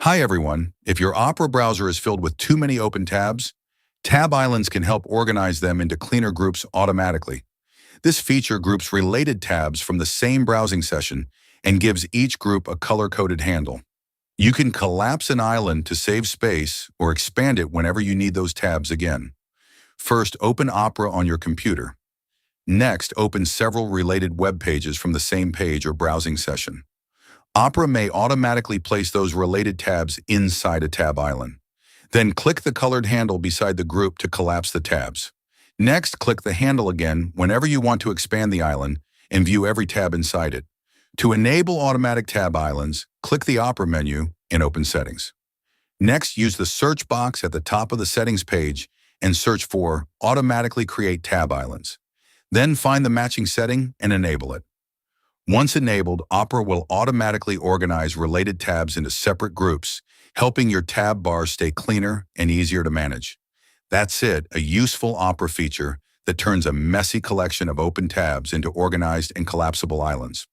Hi everyone. If your Opera browser is filled with too many open tabs, Tab Islands can help organize them into cleaner groups automatically. This feature groups related tabs from the same browsing session and gives each group a color-coded handle. You can collapse an island to save space or expand it whenever you need those tabs again. First, open Opera on your computer. Next, open several related web pages from the same page or browsing session. Opera may automatically place those related tabs inside a tab island. Then click the colored handle beside the group to collapse the tabs. Next, click the handle again whenever you want to expand the island and view every tab inside it. To enable automatic tab islands, click the Opera menu and open Settings. Next, use the search box at the top of the Settings page and search for Automatically Create Tab Islands. Then find the matching setting and enable it. Once enabled, Opera will automatically organize related tabs into separate groups, helping your tab bar stay cleaner and easier to manage. That's it, a useful Opera feature that turns a messy collection of open tabs into organized and collapsible islands.